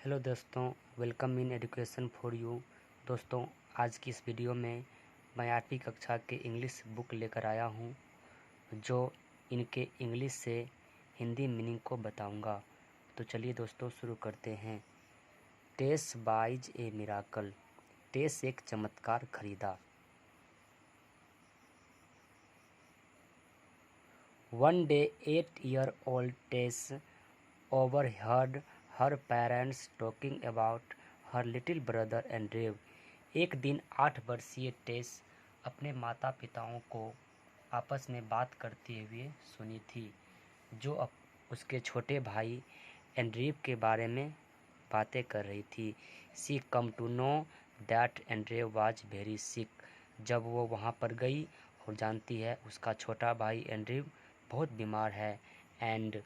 Hello दोस्तों, welcome in education for you. दोस्तों, आज की इस वीडियो में मैं 8वीं कक्षा के इंग्लिश बुक लेकर आया हूं, जो इनके इंग्लिश से हिंदी मीनिंग को बताऊंगा। तो चलिए दोस्तों शुरू करते हैं। टेस बाइज ए मिराकल। टेस एक चमत्कार खरीदा। One day 8-year-old taste overheard her parents talking about her little brother Andrew। एक दिन 8 वर्षीय टेस अपने माता पिताओं को आपस में बात करते हुए सुनी थी, जो उसके छोटे भाई एंड्रीव के बारे में बातें कर रही थी। She come to know that Andrew was very sick. जब वो वहाँ पर गई और जानती है उसका छोटा भाई एंड्रीव बहुत बीमार है। And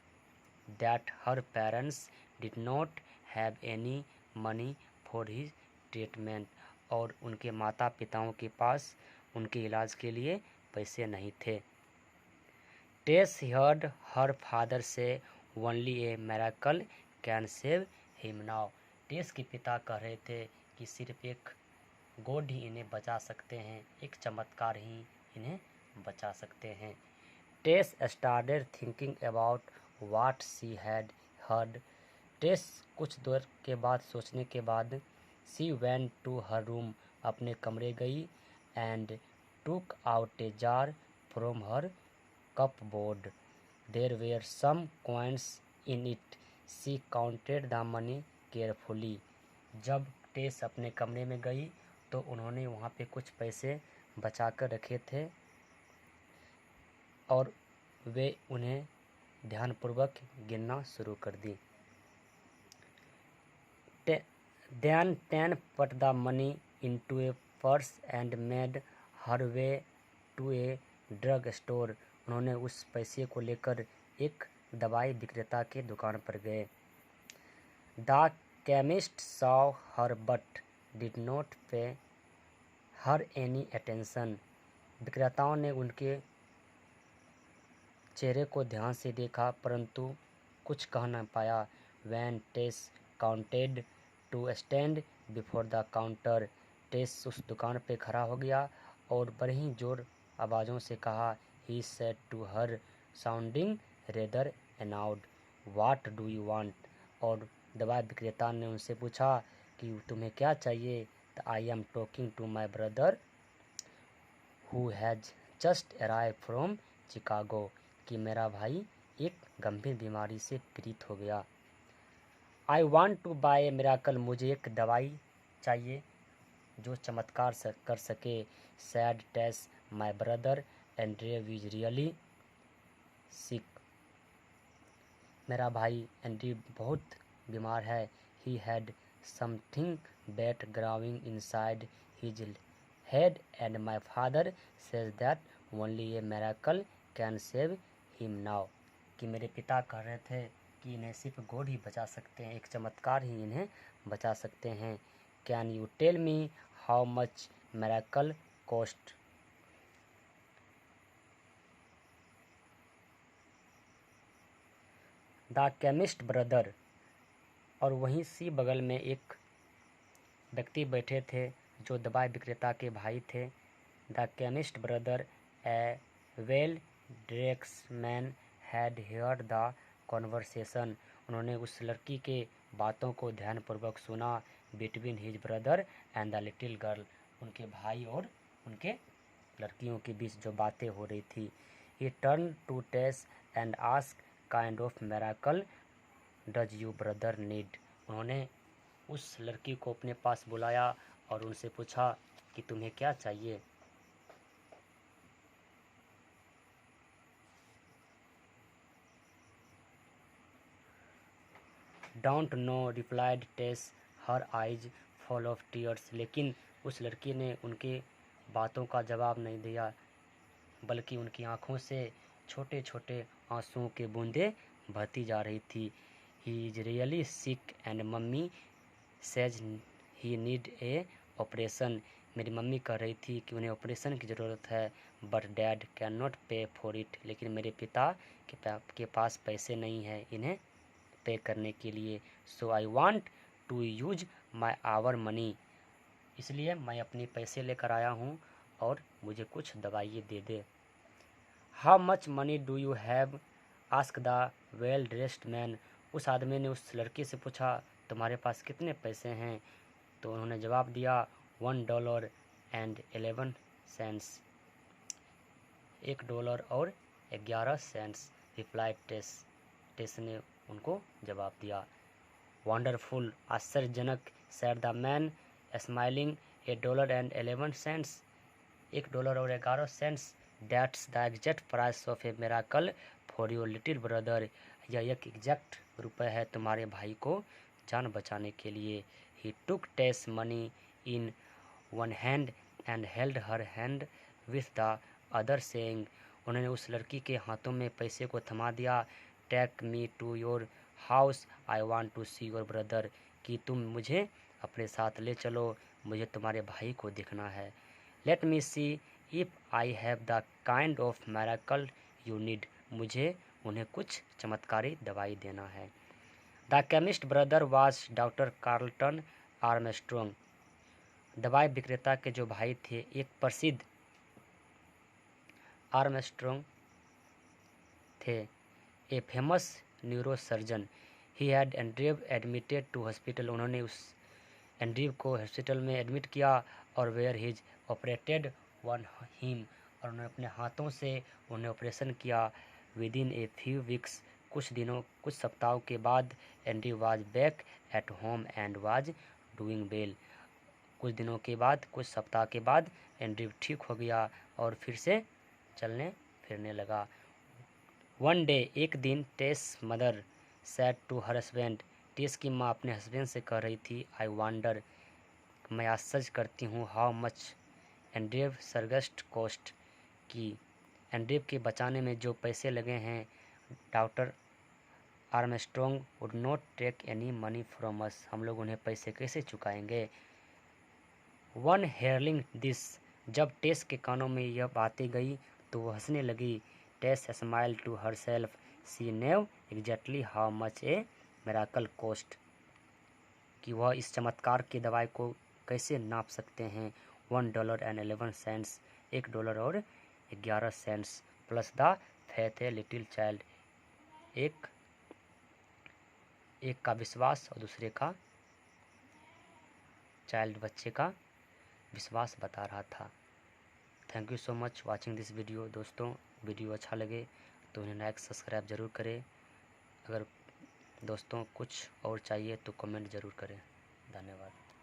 that her parents did not have any money for his treatment। और उनके माता पिताओं के पास उनके इलाज के लिए पैसे नहीं थे। टेस heard her father say only a miracle can save him now। टेस के पिता कह रहे थे कि सिर्फ एक गॉड ही इन्हें बचा सकते हैं, एक चमत्कार ही इन्हें बचा सकते हैं। टेस started thinking about what she had heard। टेस कुछ देर के बाद सोचने के बाद she went to her room, अपने कमरे गई and took out a jar from her cupboard। There were some coins in it। She counted the money carefully। जब टेस अपने कमरे में गई तो उन्होंने वहाँ पे कुछ पैसे बचा कर रखे थे और वे उन्हें ध्यानपूर्वक गिनना शुरू कर दी। Then 10 put the money into a purse and made her way to a drug store। उन्होंने उस पैसे को लेकर एक दवाई विक्रेता के दुकान पर गए। The chemist saw her but did not pay her any attention। विक्रेताओं ने उनके चेहरे को ध्यान से देखा परंतु कुछ कह न पाया। When Tess counted to stand before the counter। टेस उस दुकान पे खड़ा हो गया और बड़े ही जोर आवाज़ों से कहा। He said to her sounding rather annoyed, What do you want? और दवा विक्रेता ने उनसे पूछा कि तुम्हें क्या चाहिए। I am talking to my brother who has just arrived from Chicago। कि मेरा भाई एक गंभीर बीमारी से पीड़ित हो गया। I want to buy a miracle। मुझे एक दवाई चाहिए जो चमत्कार कर सके। Said Tess, my brother Andrew is really sick। मेरा भाई एंड्रीव बहुत बीमार है। He had something bad growing inside his head and my father says that only a miracle can save him now। कि मेरे पिता कह रहे थे कि इन्हें सिर्फ गॉड ही बचा सकते हैं, एक चमत्कार ही इन्हें बचा सकते हैं। Can you tell me how much miracle cost? The chemist brother। और वहीं सी बगल में एक व्यक्ति बैठे थे जो दवाई विक्रेता के भाई थे। The chemist brother, a well dressed man, had heard the conversation। उन्होंने उस लड़की के बातों को ध्यानपूर्वक सुना। Between his brother and the little girl। उनके भाई और उनके लड़कियों के बीच जो बातें हो रही थी। He turned to Tess and asked, kind of miracle does your brother need? उन्होंने उस लड़की को अपने पास बुलाया और उनसे पूछा कि तुम्हें क्या चाहिए। Don't know, replied Tess, her eyes full of tears। लेकिन उस लड़की ने उनके बातों का जवाब नहीं दिया, बल्कि उनकी आंखों से छोटे छोटे आंसुओं के बूंदें बहती जा रही थी। He is really sick and mummy says he need a operation। मेरी मम्मी कह रही थी कि उन्हें ऑपरेशन की ज़रूरत है। But dad cannot pay for it। लेकिन मेरे पिता के पास पैसे नहीं हैं इन्हें पे करने के लिए। So I want to use my our money, इसलिए मैं अपने पैसे लेकर आया हूँ और मुझे कुछ दवाइयाँ दे दे। How much money do you have, ask the well dressed man, उस आदमी ने उस लड़के से पूछा तुम्हारे पास कितने पैसे हैं? तो उन्होंने जवाब दिया $1.11, $1.11, रिप्लाइड टेस ने उनको जवाब दिया। वंडरफुल, आश्चर्यजनक, sad the man smiling, $1.11, $1.11, that's the exact price of A miracle for your little brother, यह एक एग्जैक्ट रुपये है तुम्हारे भाई को जान बचाने के लिए। He took Tess money in one hand and held her hand with the other saying, उन्होंने उस लड़की के हाथों में पैसे को थमा दिया। Take me to your house, I want to see your brother, कि तुम मुझे अपने साथ ले चलो, मुझे तुम्हारे भाई को देखना है। Let me see if I have the kind of miracle you need, मुझे उन्हें कुछ चमत्कारी दवाई देना है। The chemist brother was doctor Carlton Armstrong, दवाई विक्रेता के जो भाई थे एक प्रसिद्ध आर्मस्ट्रॉन्ग थे, a famous neurosurgeon. He had Andrew admitted to hospital, उन्होंने उस एंड्रीव को हॉस्पिटल में एडमिट किया और where his operated on him, और उन्होंने अपने हाथों से उन्हें ऑपरेशन किया। Within a few weeks, कुछ सप्ताहों के बाद Andrew was back at home and was doing well, कुछ सप्ताह के बाद एंड्रीव ठीक हो गया और फिर से चलने फिरने लगा। वन डे, एक दिन, Tess mother said to her husband, Tess की माँ अपने हस्बैंड से कह रही थी आई वांडर, मैं आश्चर्य करती हूँ, हाउ मच एंड्रीव सर्गस्ट कॉस्ट, की एंड्रीव के बचाने में जो पैसे लगे हैं, doctor Armstrong would not take any money from us, हम लोग उन्हें पैसे कैसे चुकाएंगे। वन हेयरलिंग दिस, जब टेस के कानों में यह बातें गई तो वो हंसने लगी। Tess smile to herself, she knew exactly how much a miracle cost, कि वह इस चमत्कार की दवाई को कैसे नाप सकते हैं। $1.11, $1.11, plus the faith a little child, एक का विश्वास और दूसरे का चाइल्ड, बच्चे का विश्वास बता रहा था। Thank you so much watching this video. दोस्तों, वीडियो अच्छा लगे तो उन्हें लाइक सब्सक्राइब ज़रूर करें। अगर दोस्तों कुछ और चाहिए तो कमेंट ज़रूर करें। धन्यवाद।